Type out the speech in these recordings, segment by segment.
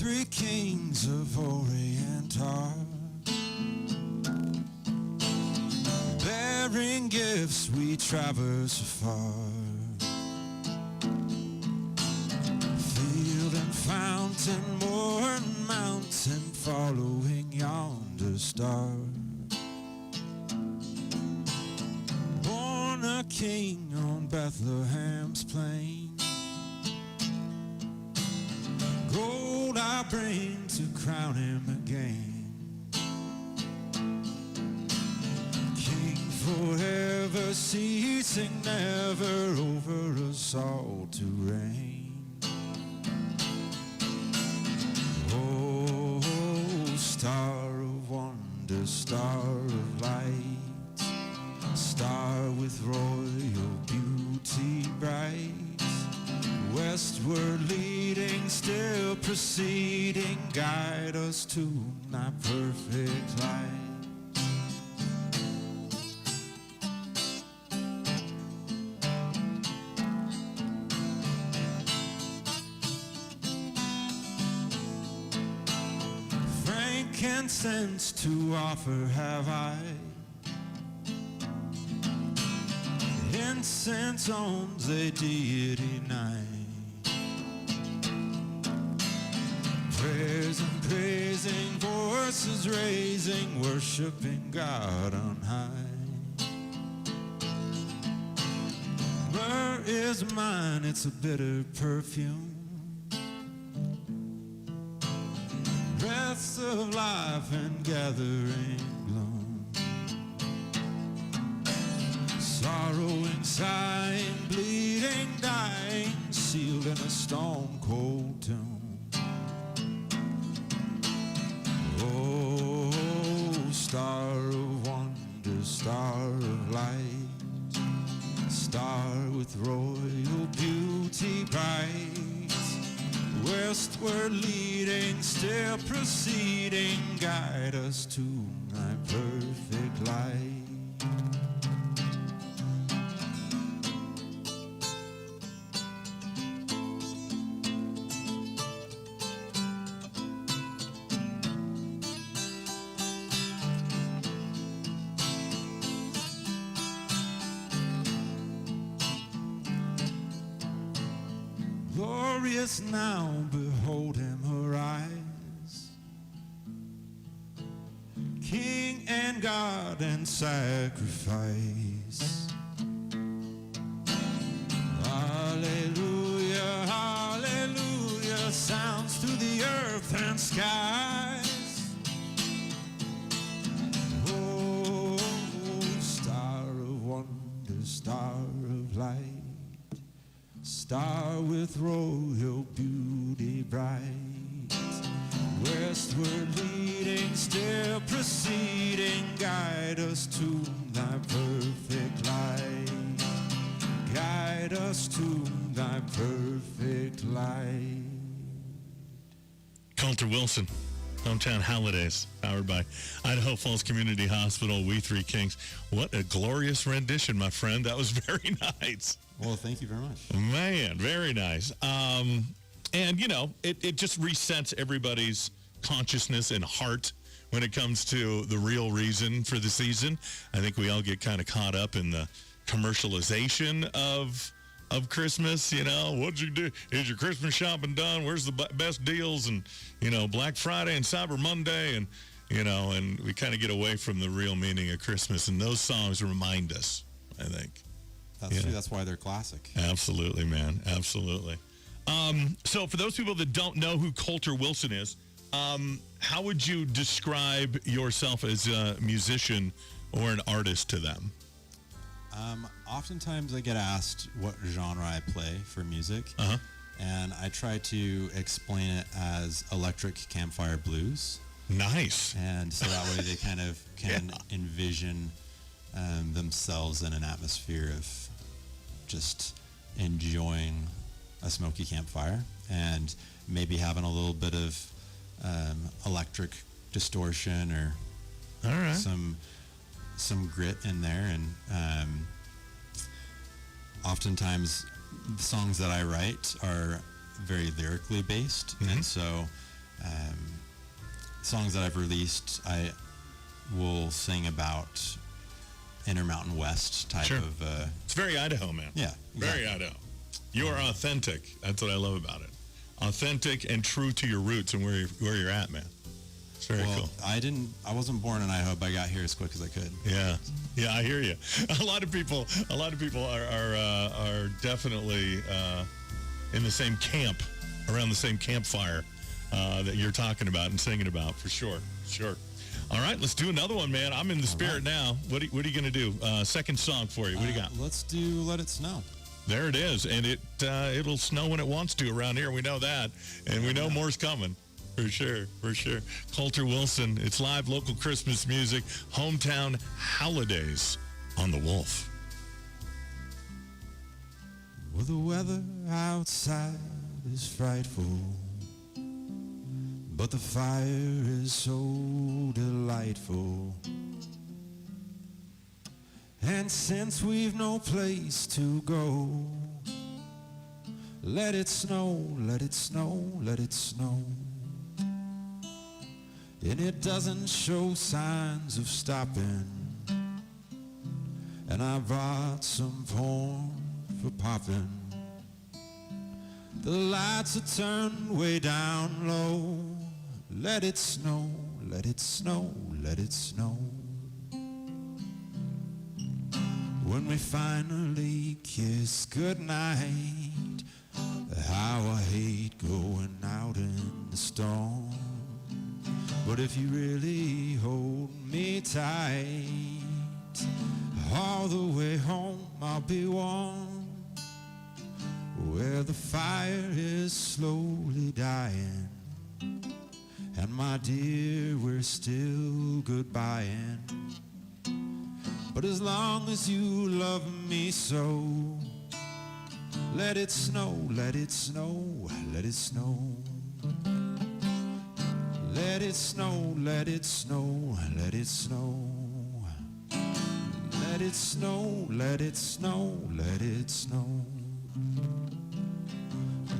three kings of Orient are, bearing gifts we traverse afar. Field and fountain, moor and mountain, following yonder star. Born a king on Bethlehem's plain, gold I bring to crown him again. King forever, ceasing never, over us all to reign. Oh, star of wonder, star of light, star with royal beauty bright, westward leading, still proceeding, guide us to thy perfect light. Frankincense to offer have I, incense owns a deity nigh. Prayers and praising, voices raising, worshiping God on high. Myrrh is mine, it's a bitter perfume, breaths of life and gathering gloom. Sorrowing, sighing, bleeding, dying, sealed in a stone-cold tomb. Oh, star of wonder, star of light, star with royal beauty bright, westward leading, still proceeding, guide us to thy perfect light. Glorious now, behold him arise, King and God and sacrifice. Hallelujah, hallelujah, sounds through the earth and skies. Oh, star of wonder, star of light, star with royal beauty bright, westward leading, still proceeding, guide us to thy perfect light, guide us to thy perfect light. Colter Wilson, Hometown Howlidays, powered by Idaho Falls Community Hospital, We Three Kings. What a glorious rendition, my friend. That was very nice. Well, thank you very much. Man, very nice. And, you know, it just resets everybody's consciousness and heart when it comes to the real reason for the season. I think we all get kind of caught up in the commercialization of Christmas. You know, what'd you do? Is your Christmas shopping done? Where's the best deals? And, you know, Black Friday and Cyber Monday. And, you know, and we kind of get away from the real meaning of Christmas. And those songs remind us, I think. That's true. That's why they're classic. Absolutely, man. Absolutely. So for those people that don't know who Colter Wilson is, how would you describe yourself as a musician or an artist to them? Oftentimes I get asked what genre I play for music, and I try to explain it as electric campfire blues. Nice. And so that way they kind of can envision themselves in an atmosphere of just enjoying a smoky campfire and maybe having a little bit of electric distortion or some grit in there. And oftentimes the songs that I write are very lyrically based, and so songs that I've released, I will sing about Intermountain West type Sure. of. It's very Idaho, man. Yeah, Very exactly. Idaho. You're authentic. That's what I love about it. Authentic and true to your roots and where you're at, man. It's very Well, cool. I wasn't born in Idaho, but I got here as quick as I could. Yeah, I hear you. A lot of people are definitely in the same camp, around the same campfire that you're talking about and singing about, for sure. Sure. All right, let's do another one, man. I'm in the spirit now. What are you going to do? Second song for you. What do you got? Let's do Let It Snow. There it is, and it'll snow when it wants to around here. We know that, and we know more's coming. For sure. Colter Wilson, it's live local Christmas music, hometown holidays on the Wolf. Well, the weather outside is frightful, but the fire is so delightful. And since we've no place to go, let it snow, let it snow, let it snow. And it doesn't show signs of stopping. And I brought some corn for popping. The lights are turned way down low. Let it snow, let it snow, let it snow. When we finally kiss goodnight, how I hate going out in the storm. But if you really hold me tight, all the way home I'll be warm, where the fire is slowly dying. And my dear, we're still goodbying. But as long as you love me so, let it snow, let it snow, let it snow. Let it snow, let it snow, let it snow. Let it snow, let it snow, let it snow.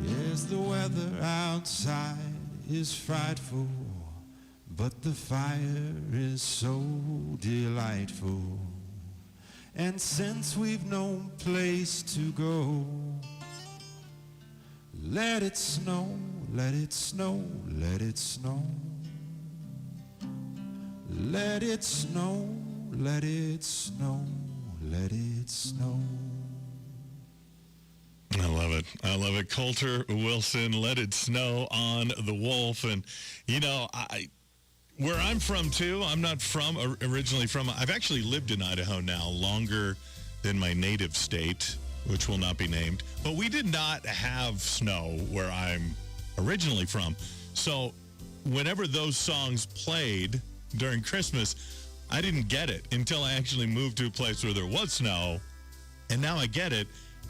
Yes, the weather outside is frightful, but the fire is so delightful. And since we've no place to go, let it snow, let it snow, let it snow. Let it snow, let it snow, let it snow. I love it. I love it. Colter Wilson, Let It Snow on the Wolf. And, you know, where I'm from, too, I'm not originally from, I've actually lived in Idaho now longer than my native state, which will not be named. But we did not have snow where I'm originally from. So whenever those songs played during Christmas, I didn't get it until I actually moved to a place where there was snow. And now I get it.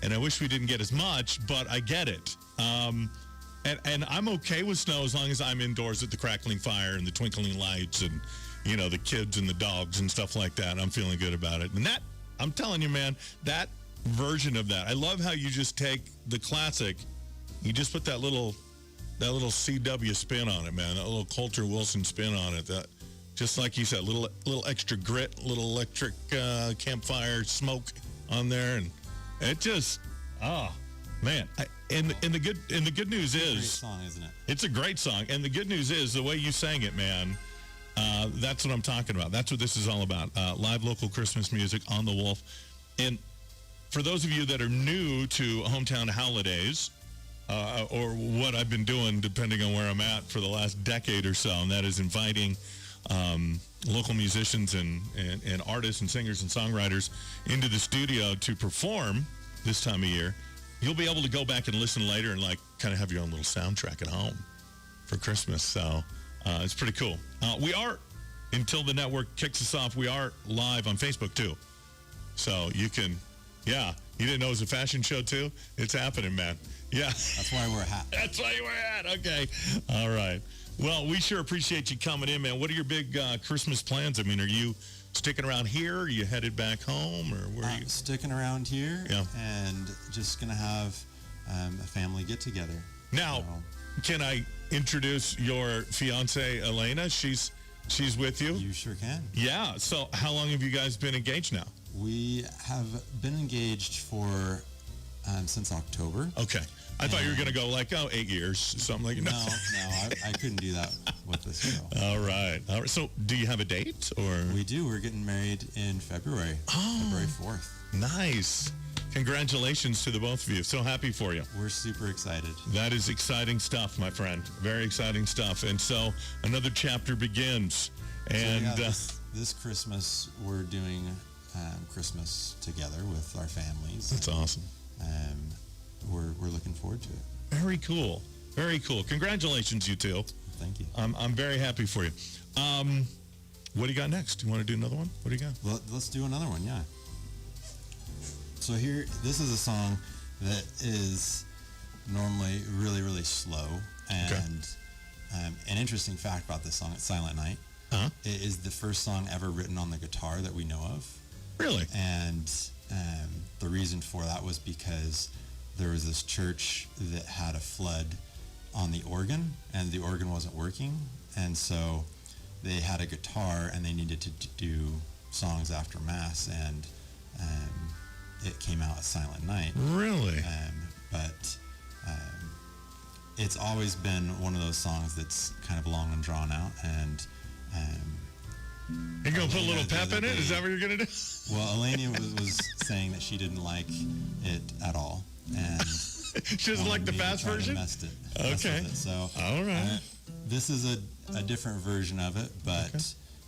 And I wish we didn't get as much, but I get it. And I'm okay with snow as long as I'm indoors at the crackling fire and the twinkling lights and, you know, the kids and the dogs and stuff like that. I'm feeling good about it. And that, I'm telling you, man, that version of that, I love how you just take the classic, you just put that little CW spin on it, man, that little Colter Wilson spin on it. That, just like you said, little extra grit, little electric campfire smoke on there, and it just, man. And the good news It's a great is, song, isn't it? it's a great song. And the good news is the way you sang it, man. That's what I'm talking about. That's what this is all about. Live local Christmas music on the Wolf. And for those of you that are new to Hometown Howlidays, or what I've been doing, depending on where I'm at for the last decade or so, and that is inviting local musicians and artists and singers and songwriters into the studio to perform this time of year. You'll be able to go back and listen later and like kind of have your own little soundtrack at home for Christmas. So it's pretty cool. We are, until the network kicks us off, we are live on Facebook too. So you can, yeah, you didn't know it was a fashion show too? It's happening, man. Yeah. That's why we're hat. That's why you were at. Okay. All right. Well, we sure appreciate you coming in, man. What are your big Christmas plans? I mean, are you sticking around here? Are you headed back home, or where are you? Sticking around here, Yeah. and just going to have a family get-together. Now, So, can I introduce your fiance, Elena? She's with you? You sure can. Yeah. So how long have you guys been engaged now? We have been engaged for since October. Okay. I thought you were going to go like, 8 years, something like that. No, I couldn't do that with this girl. All right. So do you have a date or? We do. We're getting married in February. February 4th. Nice. Congratulations to the both of you. So happy for you. We're super excited. That is exciting stuff, my friend. Very exciting stuff. And so another chapter begins. And this Christmas, we're doing Christmas together with our families. That's awesome. We're looking forward to it. Very cool. Very cool. Congratulations, you two. Thank you. I'm very happy for you. What do you got next? Do you want to do another one? What do you got? Well, let's do another one, yeah. So this is a song that is normally really, really slow. And an interesting fact about this song, it's Silent Night. Uh-huh. It is the first song ever written on the guitar that we know of. Really? And the reason for that was because there was this church that had a flood on the organ, and the organ wasn't working. And so they had a guitar, and they needed to do songs after Mass, and it came out as Silent Night. Really? But it's always been one of those songs that's kind of long and drawn out, and you're going to put a little pep in it? Is that what you're going to do? Well, Elena was saying that she didn't like it at all. And she doesn't like the fast version? Messed Okay. with it. So, all right. This is a different version of it, but... Okay.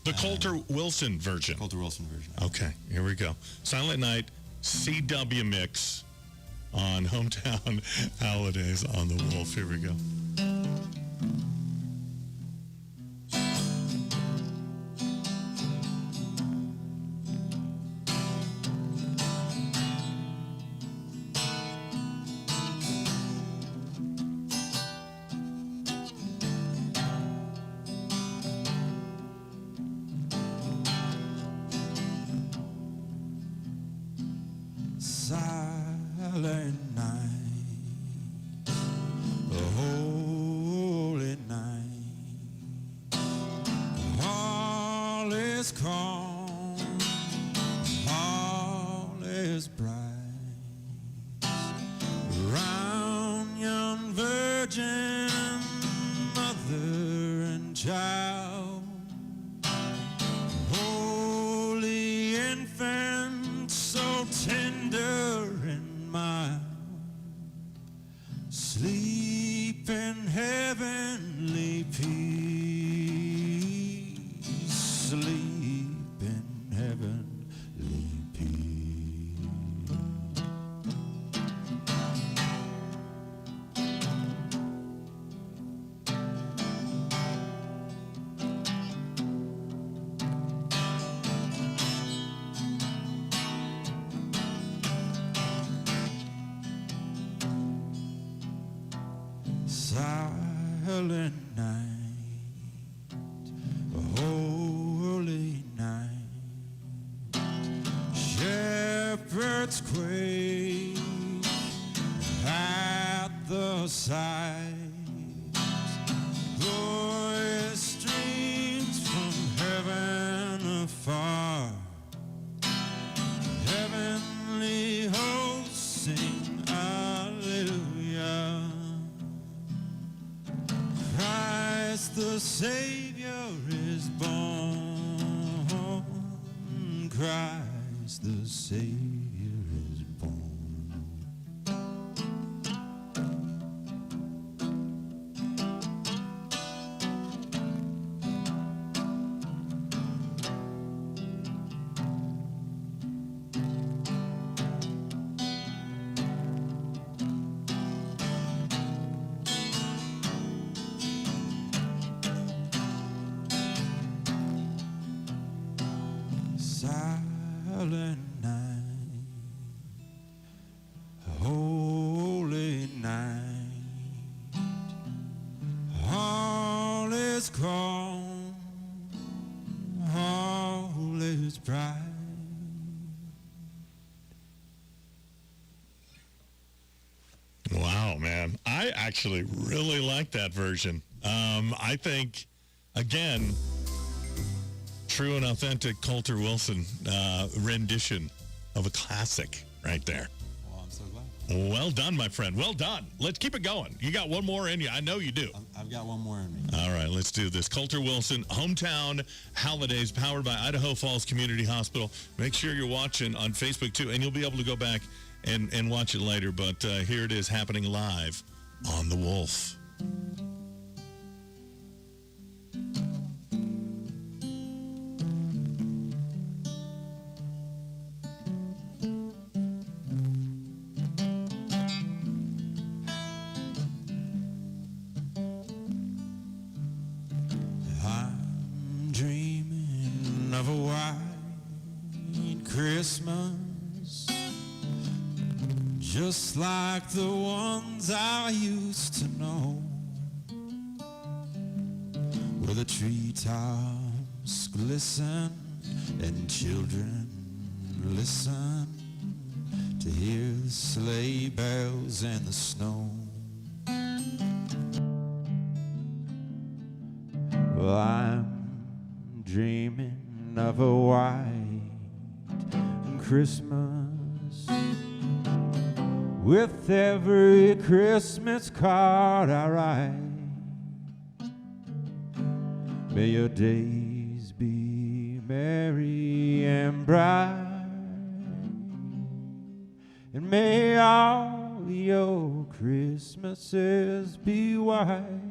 The Colter Wilson version. Colter Wilson version. Okay, here we go. Silent Night, CW mix on Hometown Howlidays on the Wolf. Here we go. Silent night, a holy night. All is calm, all is bright. Round young virgin, mother and child, holy infant, so tender and mild, sleep in heavenly peace, sleep in heavenly peace. Silent night, a holy night. Shepherds quake at the sight. Voice streams from heaven afar. Heavenly hosts sing Alleluia. Christ the Savior is born. Christ the Savior is born. Silent night, holy night, all is calm, all is bright. Wow, man. I actually really like that version. I think, again, true and authentic Colter Wilson rendition of a classic right there. Well, I'm so glad. Well done, my friend. Well done. Let's keep it going. You got one more in you. I know you do. I've got one more in me. All right, let's do this. Colter Wilson, Hometown Howlidays, powered by Idaho Falls Community Hospital. Make sure you're watching on Facebook, too, and you'll be able to go back and watch it later. But here it is happening live on The Wolf. I'm dreaming of a white Christmas, just like the ones I used to know, where the treetops glisten and children listen to hear the sleigh bells and the snow. Well, I'm dreaming of a white Christmas, with every Christmas card I write. May your days be merry and bright, and may all your Christmases be white.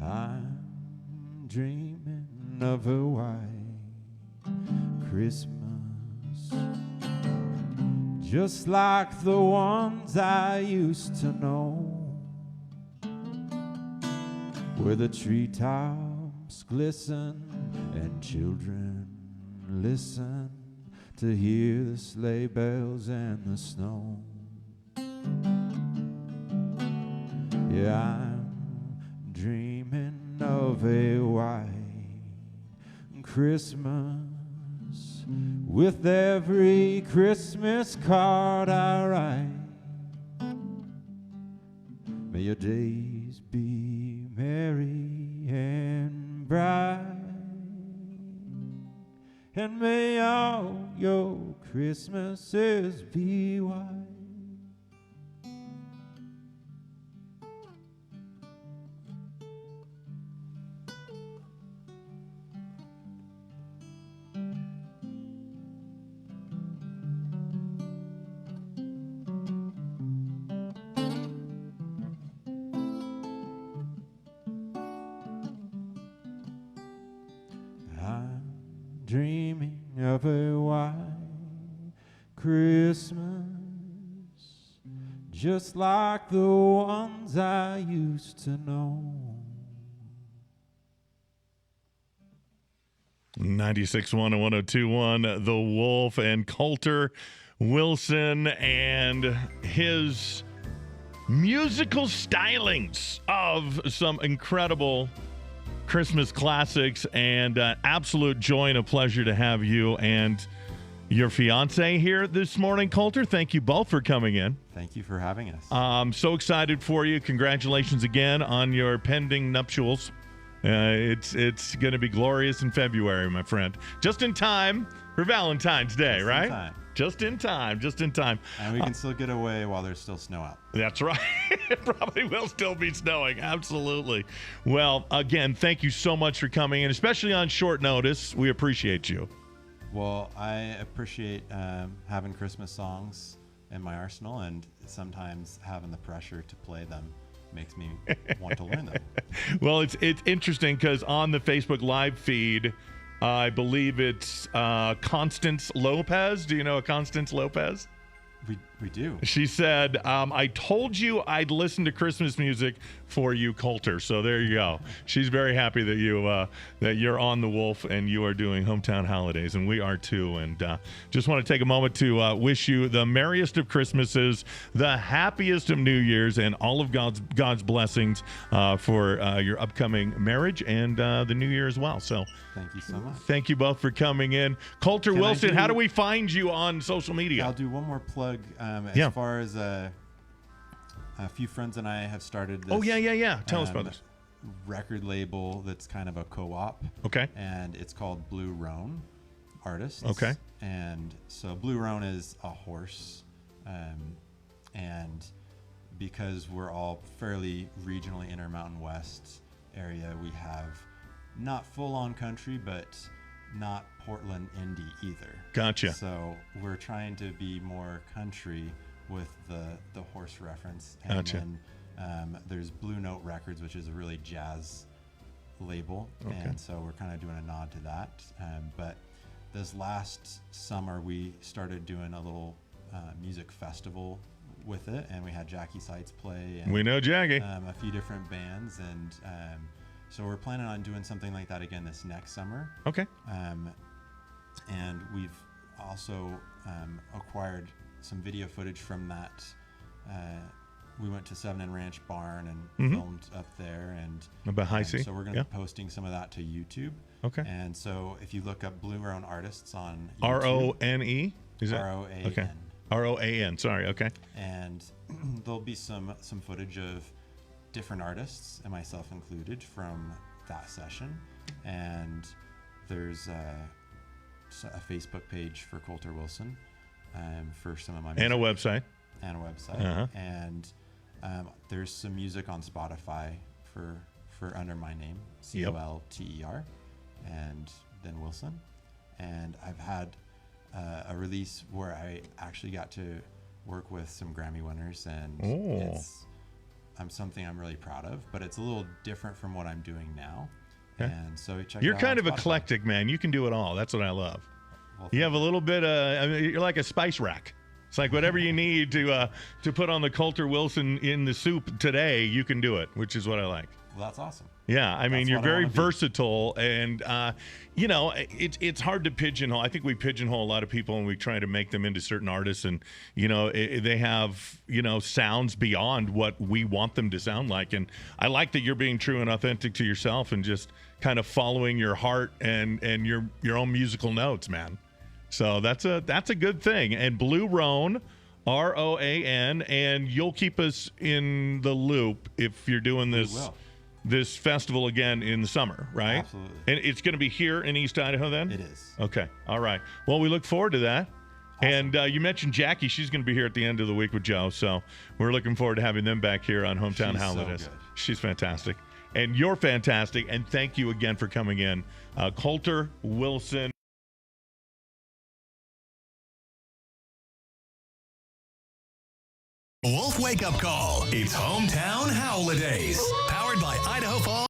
I'm dreaming of a white Christmas, just like the ones I used to know, where the treetops glisten and children listen to hear the sleigh bells and the snow. Yeah, I'm dreaming of a white Christmas, with every Christmas card I write. May your days be merry and bright, and may all your Christmases be white. I'm dreaming of a white Christmas, just like the ones I used to know. 96.1 and 102.1, The Wolf and Colter Wilson and his musical stylings of some incredible Christmas classics, and absolute joy and a pleasure to have you and your fiance here this morning. Colter, thank you both for coming in. Thank you for having us. I'm so excited for you. Congratulations again on your pending nuptials. It's going to be glorious in February, my friend. Just in time for Valentine's Day, Just right? in time. Just in time. Just in time. And we can still get away while there's still snow out. That's right. It probably will still be snowing. Absolutely. Well, again, thank you so much for coming in, especially on short notice. We appreciate you. Well, I appreciate having Christmas songs in my arsenal, and sometimes having the pressure to play them makes me want to learn them. Well, it's interesting because on the Facebook Live feed, I believe it's Constance Lopez. Do you know a Constance Lopez? We do. She said, I told you I'd listen to Christmas music for you, Colter. So there you go. She's very happy that you're on The Wolf and you are doing Hometown Howlidays, and we are too. And just want to take a moment to wish you the merriest of Christmases, the happiest of New Year's, and all of God's blessings for your upcoming marriage and the New Year as well. So Thank you so much. thank you both for coming in. Colter Wilson, how do we find you on social media? I'll do one more plug. As far as a few friends and I have started this. Oh, yeah. Tell us about this. Record label that's kind of a co-op. Okay. And it's called Blue Roan Artists. Okay. And so Blue Roan is a horse. And because we're all fairly regionally Intermountain West area, we have not full-on country, but not Portland indie either. Gotcha. So we're trying to be more country with the horse reference. And Gotcha. then there's Blue Note Records, which is a really jazz label. Okay. And so we're kind of doing a nod to that. But this last summer, we started doing a little music festival with it, and we had Jackie Sites play. And, We know Jackie. a few different bands, and so we're planning on doing something like that again this next summer. Okay. And we've also acquired some video footage from that. We went to 7 and Ranch Barn and filmed up there, and About High C? so we're going to be posting some of that to YouTube. Okay. And so if you look up Blue Roan Artists on YouTube, RONE? Is that? ROAN. Okay. ROAN. Sorry. Okay. And there'll be some footage of different artists, and myself included, from that session. And there's a Facebook page for Colter Wilson for some of my music. And a website. And a website. Uh-huh. And there's some music on Spotify for under my name, Yep. Colter, and then Wilson. And I've had a release where I actually got to work with some Grammy winners, and it's something I'm really proud of, but it's a little different from what I'm doing now. Okay. And so check You're it out kind on of Spotify. eclectic, man. You can do it all. That's what I love. Well, You have a little bit I mean, you're like a spice rack. It's like whatever you need to put on the Colter Wilson in the soup today, you can do it, which is what I like. well, that's awesome. Yeah, I mean, That's you're what I very wanna be. versatile, and it's hard to pigeonhole. I think we pigeonhole a lot of people, and we try to make them into certain artists, and they have sounds beyond what we want them to sound like. And I like that you're being true and authentic to yourself, and just kind of following your heart and your own musical notes, man. So that's a good thing. And Blue Roan, ROAN, and you'll keep us in the loop if you're doing this festival again in the summer, right? Absolutely. And it's going to be here in East Idaho then? It is. Okay. All right. Well, we look forward to that. Awesome. And you mentioned Jackie. She's going to be here at the end of the week with Joe. So we're looking forward to having them back here on Hometown She's so Howlidays. good. She's fantastic. And you're fantastic. And thank you again for coming in. Colter Wilson. Wolf Wake Up Call. It's Hometown Howlidays. Powered by